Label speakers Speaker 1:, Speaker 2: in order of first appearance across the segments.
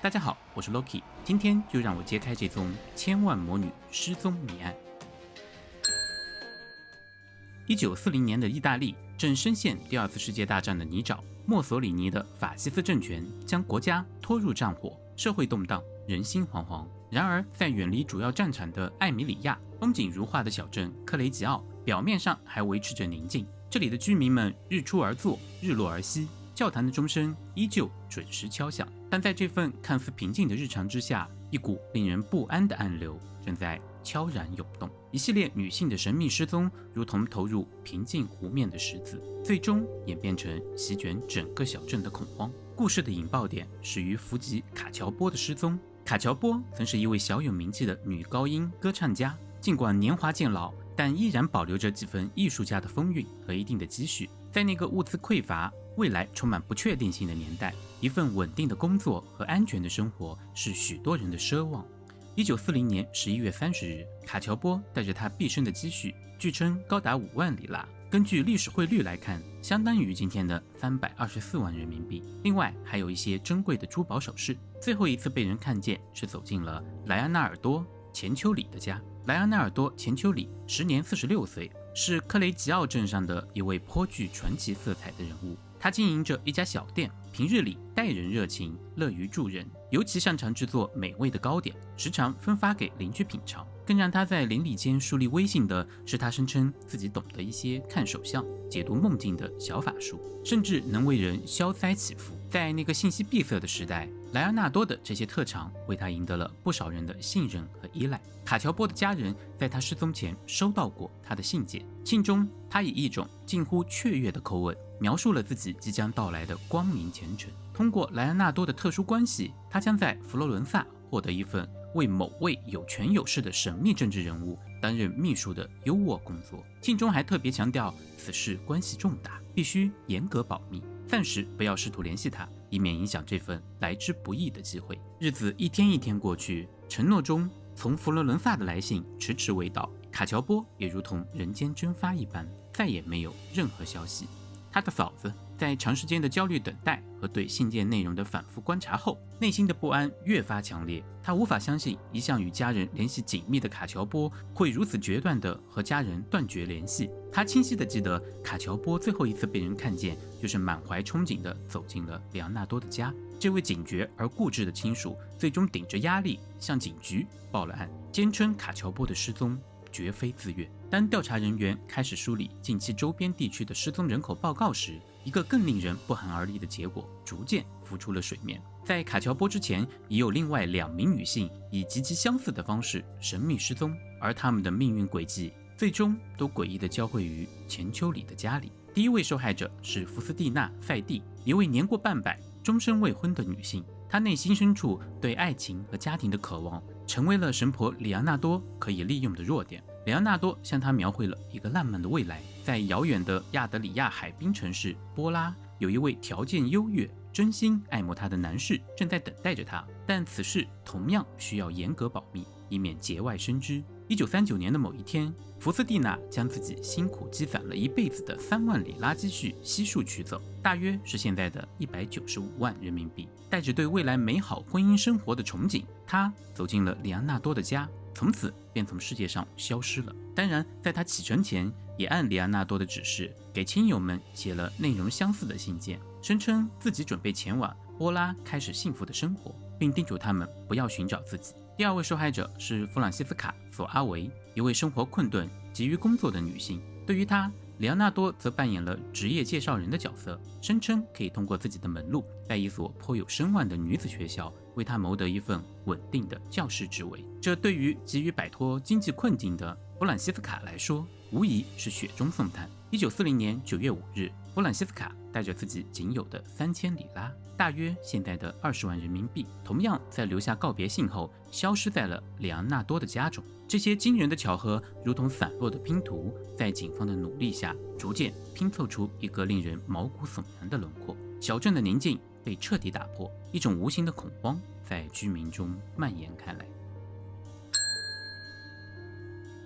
Speaker 1: 大家好，我是 Loki， 今天就让我揭开这宗千万魔女失踪谜案。1940年的意大利正深陷第二次世界大战的泥沼，墨索里尼的法西斯政权将国家拖入战火，社会动荡，人心惶惶。然而，在远离主要战场的艾米里亚，风景如画的小镇克雷吉奥，表面上还维持着宁静。这里的居民们日出而作，日落而息，教堂的钟声依旧准时敲响。但在这份看似平静的日常之下，一股令人不安的暗流正在悄然涌动。一系列女性的神秘失踪，如同投入平静湖面的石子，最终演变成席卷整个小镇的恐慌。故事的引爆点始于福吉卡乔波的失踪。卡乔波曾是一位小有名气的女高音歌唱家，尽管年华渐老，但依然保留着几分艺术家的风韵和一定的积蓄。在那个物资匮乏、未来充满不确定性的年代，一份稳定的工作和安全的生活是许多人的奢望。1940年11月30日，卡乔波带着他毕生的积蓄，据称高达5万里拉，根据历史汇率来看，相当于今天的324万人民币。另外还有一些珍贵的珠宝首饰。最后一次被人看见是走进了莱昂纳尔多·钱丘里的家。莱昂纳尔多·钱丘里时年46岁，是克雷吉奥镇上的一位颇具传奇色彩的人物。他经营着一家小店，平日里待人热情，乐于助人，尤其擅长制作美味的糕点，时常分发给邻居品尝。更让他在邻里间树立威信的是，他声称自己懂得一些看手相、解读梦境的小法术，甚至能为人消灾祈福。在那个信息闭塞的时代，莱昂纳多的这些特长为他赢得了不少人的信任和依赖。卡乔波的家人在他失踪前收到过他的信件，信中他以一种近乎雀跃的口吻描述了自己即将到来的光明前程。通过莱昂纳多的特殊关系，他将在佛罗伦萨获得一份为某位有权有势的神秘政治人物担任秘书的优渥工作。信中还特别强调此事关系重大，必须严格保密，暂时不要试图联系他，以免影响这份来之不易的机会。日子一天一天过去，承诺中从佛罗伦萨的来信迟迟未到，卡乔波也如同人间蒸发一般，再也没有任何消息。他的嫂子在长时间的焦虑等待和对信件内容的反复观察后，内心的不安越发强烈。他无法相信一向与家人联系紧密的卡乔波会如此决断地和家人断绝联系。他清晰地记得，卡乔波最后一次被人看见，就是满怀憧憬地走进了里昂纳多的家。这位警觉而固执的亲属最终顶着压力向警局报了案，坚称卡乔波的失踪绝非自愿。当调查人员开始梳理近期周边地区的失踪人口报告时，一个更令人不寒而栗的结果逐渐浮出了水面。在卡乔波之前，已有另外2名女性以极其相似的方式神秘失踪，而她们的命运轨迹最终都诡异地交汇于钱丘里的家里。第一位受害者是福斯蒂娜·塞蒂，一位年过半百、终身未婚的女性。她内心深处对爱情和家庭的渴望，成为了神婆里昂纳多可以利用的弱点。里昂纳多向她描绘了一个浪漫的未来，在遥远的亚德里亚海滨城市波拉，有一位条件优越、真心爱慕她的男士正在等待着她，但此事同样需要严格保密，以免节外生枝。1939年的某一天，福斯蒂娜将自己辛苦积攒了一辈子的3万里拉积蓄悉数取走，大约是现在的195万人民币。带着对未来美好婚姻生活的憧憬，她走进了里昂纳多的家，从此便从世界上消失了。当然，在他启程前，也按里昂纳多的指示给亲友们写了内容相似的信件，声称自己准备前往波拉开始幸福的生活，并叮嘱他们不要寻找自己。第2位受害者是弗朗西斯卡·索阿维，一位生活困顿、急于工作的女性。对于她，里昂纳多则扮演了职业介绍人的角色，声称可以通过自己的门路，在一所颇有声望的女子学校为他谋得一份稳定的教师职位。这对于急于摆脱经济困境的弗朗西斯卡来说，无疑是雪中送炭。1940年9月5日，弗朗西斯卡带着自己仅有的3000里拉，大约现在的20万人民币，同样在留下告别信后消失在了里昂纳多的家中。这些惊人的巧合如同散落的拼图，在警方的努力下逐渐拼凑出一个令人毛骨悚然的轮廓。小镇的宁静被彻底打破，一种无形的恐慌在居民中蔓延开来。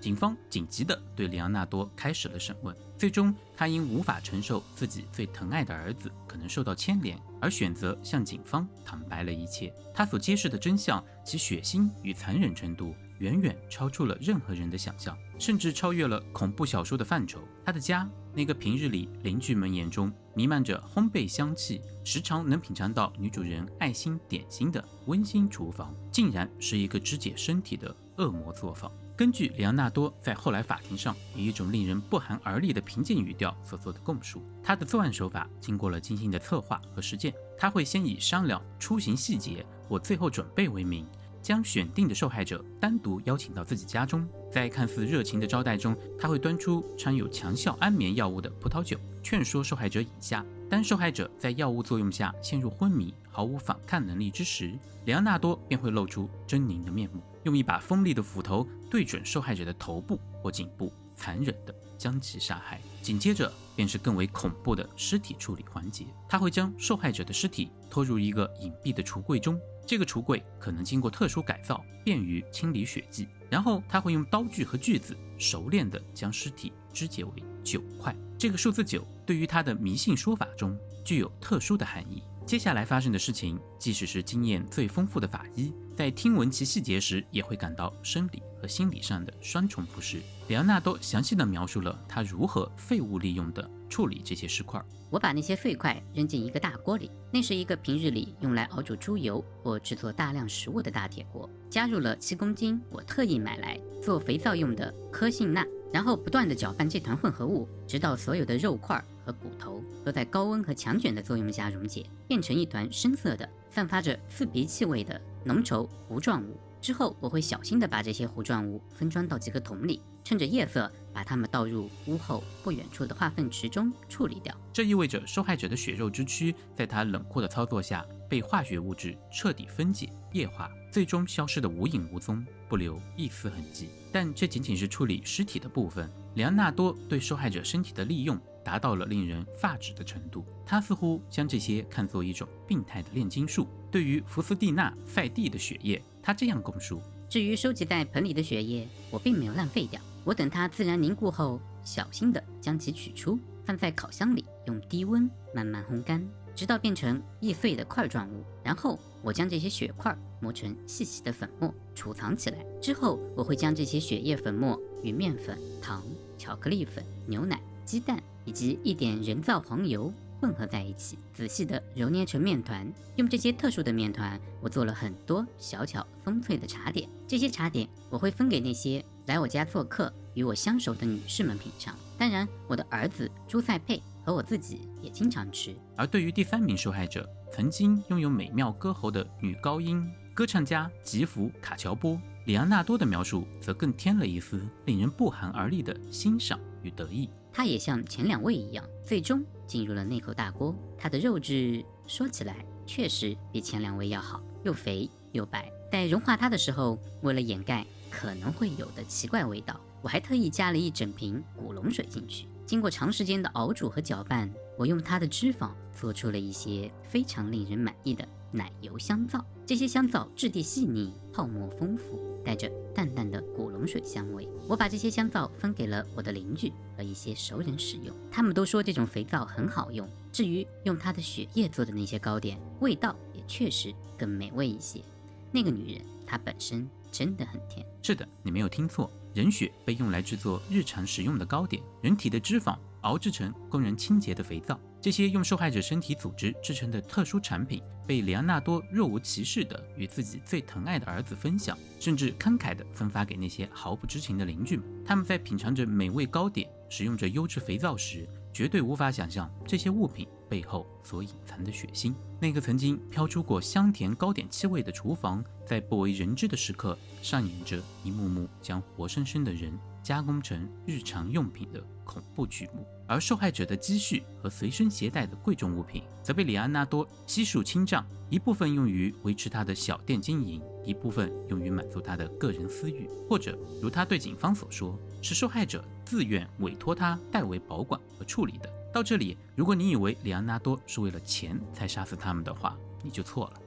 Speaker 1: 警方紧急地对里昂纳多开始了审问。最终，他因无法承受自己最疼爱的儿子可能受到牵连，而选择向警方坦白了一切。他所揭示的真相，其血腥与残忍程度远远超出了任何人的想象，甚至超越了恐怖小说的范畴。他的家，那个平日里邻居们眼中弥漫着烘焙香气，时常能品尝到女主人爱心点心的温馨厨房，竟然是一个肢解身体的恶魔作坊。根据里昂纳多在后来法庭上以一种令人不寒而栗的平静语调所做的供述，他的作案手法经过了精心的策划和实践。他会先以商量出行细节或最后准备为名，将选定的受害者单独邀请到自己家中，在看似热情的招待中，他会端出掺有强效安眠药物的葡萄酒，劝说受害者饮下。当受害者在药物作用下陷入昏迷，毫无反抗能力之时，里昂纳多便会露出狰狞的面目，用一把锋利的斧头对准受害者的头部或颈部，残忍地将其杀害。紧接着便是更为恐怖的尸体处理环节，他会将受害者的尸体拖入一个隐蔽的橱柜中，这个橱柜可能经过特殊改造，便于清理血迹。然后他会用刀具和锯子熟练地将尸体肢解为9块。这个数字9对于他的迷信说法中具有特殊的含义。接下来发生的事情，即使是经验最丰富的法医，在听闻其细节时，也会感到生理和心理上的双重不适。里昂纳多详细地描述了他如何废物利用地处理这些尸块。
Speaker 2: 我把那些废块扔进一个大锅里，那是一个平日里用来熬煮猪油或制作大量食物的大铁锅，加入了7公斤我特意买来做肥皂用的科信钠，然后不断地搅拌这团混合物，直到所有的肉块和骨头都在高温和强卷的作用下溶解，变成一团深色的、散发着刺鼻气味的浓稠糊状物。之后，我会小心地把这些糊状物分装到几个桶里，趁着夜色把它们倒入屋后不远处的化粪池中处理掉。
Speaker 1: 这意味着受害者的血肉之躯在他冷酷的操作下被化学物质彻底分解、液化，最终消失得无影无踪，不留一丝痕迹。但这仅仅是处理尸体的部分。里昂纳多对受害者身体的利用达到了令人发指的程度，他似乎将这些看作一种病态的炼金术。对于福斯蒂娜·塞蒂的血液，他这样供述：
Speaker 2: 至于收集在盆里的血液，我并没有浪费掉，我等它自然凝固后，小心地将其取出，放在烤箱里，用低温慢慢烘干，直到变成易碎的块状物。然后我将这些血块磨成细细的粉末，储藏起来。之后我会将这些血液粉末与面粉、糖、巧克力粉、牛奶、鸡蛋以及一点人造黄油混合在一起，仔细地揉捏成面团。用这些特殊的面团，我做了很多小巧丰脆的茶点。这些茶点我会分给那些来我家做客、与我相熟的女士们品尝。当然，我的儿子朱塞佩和我自己也经常吃。
Speaker 1: 而对于第3名受害者，曾经拥有美妙歌喉的女高音歌唱家吉弗·卡乔波，里昂纳多的描述则更添了一丝令人不寒而栗的欣赏与得意。
Speaker 2: 他也像前2位一样，最终进入了那口大锅。他的肉质说起来确实比前2位要好，又肥又白。在融化它的时候，为了掩盖可能会有的奇怪味道，我还特意加了一整瓶古龙水进去。经过长时间的熬煮和搅拌，我用它的脂肪做出了一些非常令人满意的奶油香皂。这些香皂质地细腻，泡沫丰富，带着淡淡的古龙水香味。我把这些香皂分给了我的邻居和一些熟人使用，他们都说这种肥皂很好用。至于用它的血液做的那些糕点，味道也确实更美味一些。那个女人，她本身真的很甜。
Speaker 1: 是的，你没有听错，人血被用来制作日常食用的糕点，人体的脂肪熬制成供人清洁的肥皂。这些用受害者身体组织制成的特殊产品，被里昂纳多若无其事地与自己最疼爱的儿子分享，甚至慷慨地分发给那些毫不知情的邻居们。他们在品尝着美味糕点、使用着优质肥皂时，绝对无法想象这些物品背后所隐藏的血腥。那个曾经飘出过香甜糕点气味的厨房，在不为人知的时刻，上演着一幕幕将活生生的人加工成日常用品的恐怖剧目。而受害者的积蓄和随身携带的贵重物品，则被里昂纳多悉数清账，一部分用于维持他的小店经营，一部分用于满足他的个人私欲，或者如他对警方所说，是受害者自愿委托他代为保管和处理的。到这里，如果你以为里昂纳多是为了钱才杀死他们的话，你就错了。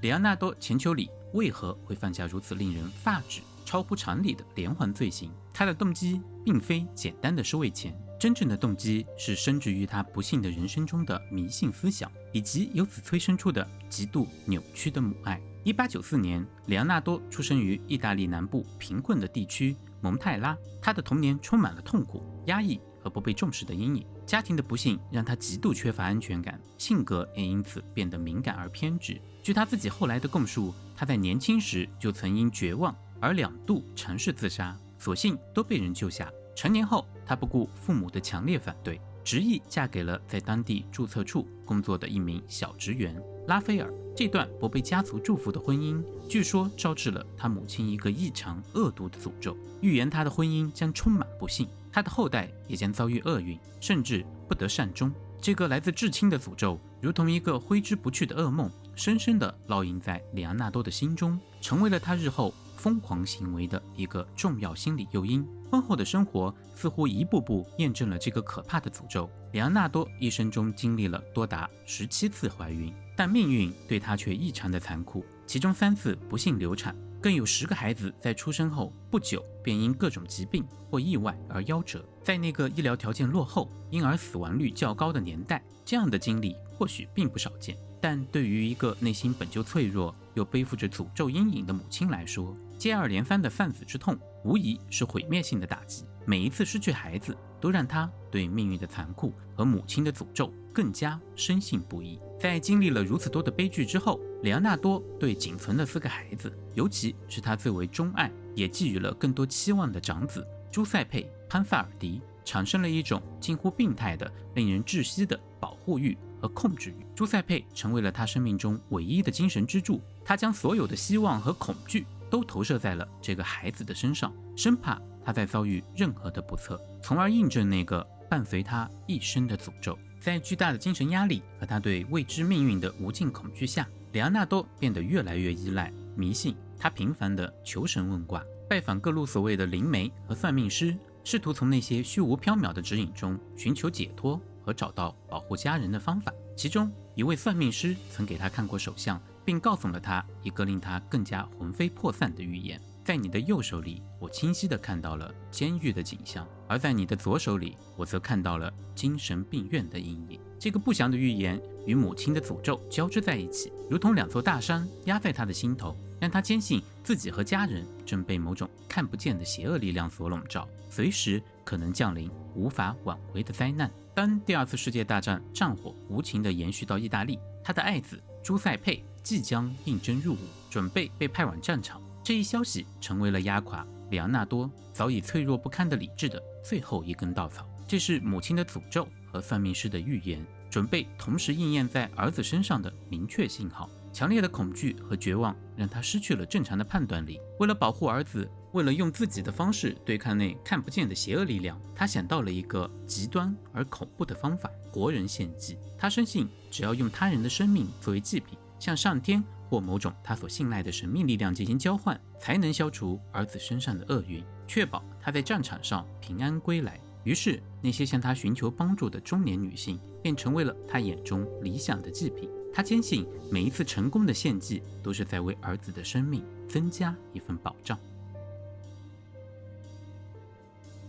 Speaker 1: 里昂纳多·钱丘里为何会犯下如此令人发指、超乎常理的连环罪行？他的动机并非简单的收为钱，真正的动机是深植于他不幸的人生中的迷信思想，以及由此催生出的极度扭曲的母爱。1894年，里昂纳多出生于意大利南部贫困的地区蒙泰拉。他的童年充满了痛苦、压抑和不被重视的阴影。家庭的不幸让他极度缺乏安全感，性格也因此变得敏感而偏执。据他自己后来的供述，他在年轻时就曾因绝望而2度尝试自杀，所幸都被人救下。成年后，他不顾父母的强烈反对，执意嫁给了在当地注册处工作的一名小职员拉斐尔。这段不被家族祝福的婚姻，据说招致了他母亲一个异常恶毒的诅咒，预言他的婚姻将充满不幸，他的后代也将遭遇厄运，甚至不得善终。这个来自至亲的诅咒，如同一个挥之不去的噩梦，深深地烙印在里昂纳多的心中，成为了他日后疯狂行为的一个重要心理诱因。婚后的生活似乎一步步验证了这个可怕的诅咒。里昂纳多一生中经历了多达17次怀孕，但命运对他却异常的残酷，其中3次不幸流产，更有10个孩子在出生后不久便因各种疾病或意外而夭折。在那个医疗条件落后、婴儿死亡率较高的年代，这样的经历或许并不少见，但对于一个内心本就脆弱又背负着诅咒阴影的母亲来说，接二连三的丧子之痛无疑是毁灭性的打击。每一次失去孩子，都让他对命运的残酷和母亲的诅咒更加深信不疑。在经历了如此多的悲剧之后，里昂纳多对仅存的4个孩子，尤其是他最为钟爱也寄予了更多期望的长子朱塞佩·潘萨尔迪，产生了一种近乎病态的、令人窒息的保护欲和控制欲。朱塞佩成为了他生命中唯一的精神支柱，他将所有的希望和恐惧都投射在了这个孩子的身上，生怕他在遭遇任何的不测，从而印证那个伴随他一生的诅咒。在巨大的精神压力和他对未知命运的无尽恐惧下，里昂纳多变得越来越依赖迷信。他频繁地求神问卦，拜访各路所谓的灵媒和算命师，试图从那些虚无缥缈的指引中寻求解脱和找到保护家人的方法。其中一位算命师曾给他看过手相，并告诉了他一个令他更加魂飞魄散的预言：在你的右手里，我清晰地看到了监狱的景象，而在你的左手里，我则看到了精神病院的阴影。这个不祥的预言与母亲的诅咒交织在一起，如同2座大山压在他的心头，让他坚信自己和家人正被某种看不见的邪恶力量所笼罩，随时可能降临无法挽回的灾难。当第2次世界大战战火无情地延续到意大利，他的爱子朱塞佩即将应征入伍，准备被派往战场。这一消息成为了压垮里昂纳多早已脆弱不堪的理智的最后一根稻草。这是母亲的诅咒和算命师的预言准备同时应验在儿子身上的明确信号。强烈的恐惧和绝望让他失去了正常的判断力。为了保护儿子，为了用自己的方式对抗那看不见的邪恶力量，他想到了一个极端而恐怖的方法——活人献祭。他深信，只要用他人的生命作为祭品，向上天或某种他所信赖的神秘力量进行交换，才能消除儿子身上的厄运，确保他在战场上平安归来。于是，那些向他寻求帮助的中年女性便成为了他眼中理想的祭品。他坚信，每一次成功的献祭都是在为儿子的生命增加一份保障。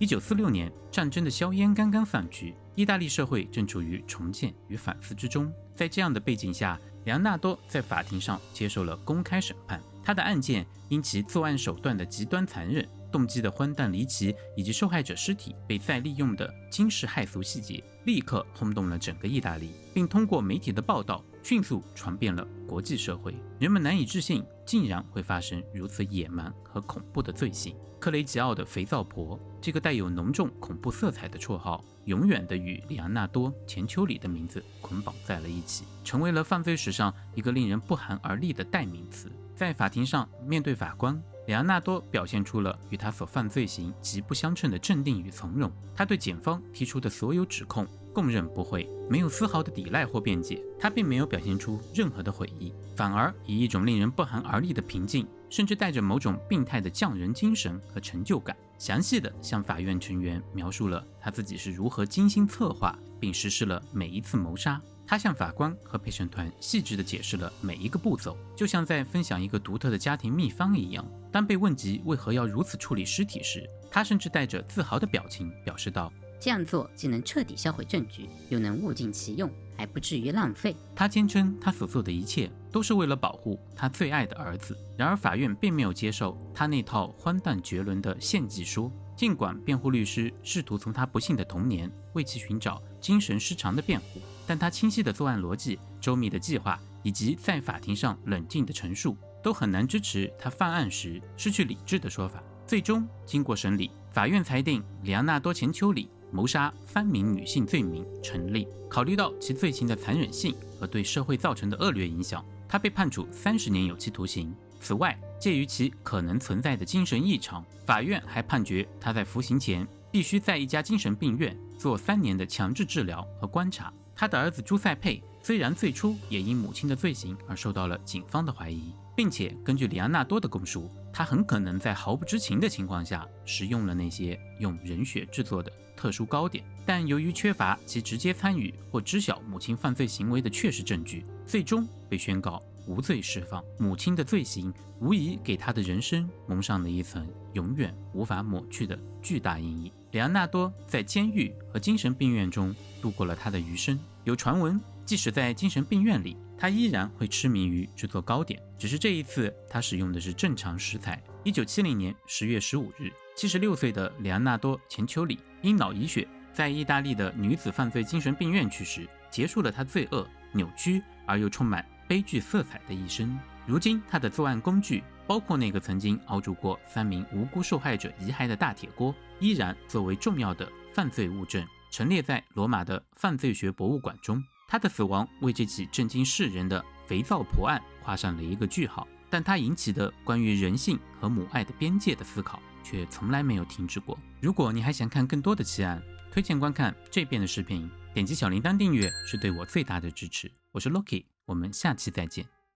Speaker 1: 1946年，战争的硝烟刚刚散去，意大利社会正处于重建与反思之中。在这样的背景下，里昂纳多在法庭上接受了公开审判。他的案件因其作案手段的极端残忍、动机的荒诞离奇，以及受害者尸体被再利用的惊世骇俗细节，立刻轰动了整个意大利，并通过媒体的报道迅速传遍了国际社会。人们难以置信，竟然会发生如此野蛮和恐怖的罪行。克雷吉奥的肥皂婆这个带有浓重恐怖色彩的绰号，永远地与里昂纳多·钱丘里的名字捆绑在了一起，成为了犯罪史上一个令人不寒而栗的代名词。在法庭上，面对法官，里昂纳多表现出了与他所犯罪行极不相称的镇定与从容。他对检方提出的所有指控供认不讳，没有丝毫的抵赖或辩解。他并没有表现出任何的悔意，反而以一种令人不寒而栗的平静，甚至带着某种病态的匠人精神和成就感，详细地向法院成员描述了他自己是如何精心策划并实施了每一次谋杀。他向法官和陪审团细致地解释了每一个步骤，就像在分享一个独特的家庭秘方一样。当被问及为何要如此处理尸体时，他甚至带着自豪的表情表示道：
Speaker 2: 这样做既能彻底销毁证据，又能物尽其用，还不至于浪费。
Speaker 1: 他坚称他所做的一切都是为了保护他最爱的儿子。然而法院并没有接受他那套荒诞绝伦的献祭说。尽管辩护律师试图从他不幸的童年为其寻找精神失常的辩护，但他清晰的作案逻辑、周密的计划以及在法庭上冷静的陈述，都很难支持他犯案时失去理智的说法。最终，经过审理，法院裁定里昂纳多·钱丘里谋杀3名女性罪名成立。考虑到其罪行的残忍性和对社会造成的恶劣影响，他被判处30年有期徒刑。此外，介于其可能存在的精神异常，法院还判决他在服刑前必须在一家精神病院做3年的强制治疗和观察。他的儿子朱塞佩虽然最初也因母亲的罪行而受到了警方的怀疑，并且根据里昂纳多的供述，他很可能在毫不知情的情况下食用了那些用人血制作的特殊糕点，但由于缺乏其直接参与或知晓母亲犯罪行为的确实证据，最终被宣告无罪释放。母亲的罪行无疑给他的人生蒙上了一层永远无法抹去的巨大阴影。里昂纳多在监狱和精神病院中度过了他的余生。有传闻，即使在精神病院里，他依然会痴迷于制作糕点，只是这一次他使用的是正常食材。1970年10月15日，76岁的里昂纳多·钱丘里因脑溢血在意大利的女子犯罪精神病院去世，结束了他罪恶、扭曲而又充满悲剧色彩的一生。如今他的作案工具，包括那个曾经熬煮过3名无辜受害者遗骸的大铁锅，依然作为重要的犯罪物证陈列在罗马的犯罪学博物馆中。他的死亡为这起震惊世人的肥皂婆案画上了一个句号，但他引起的关于人性和母爱的边界的思考却从来没有停止过。如果你还想看更多的奇案，推荐观看这边的视频，点击小铃铛订阅是对我最大的支持。我是 Loki， 我们下期再见。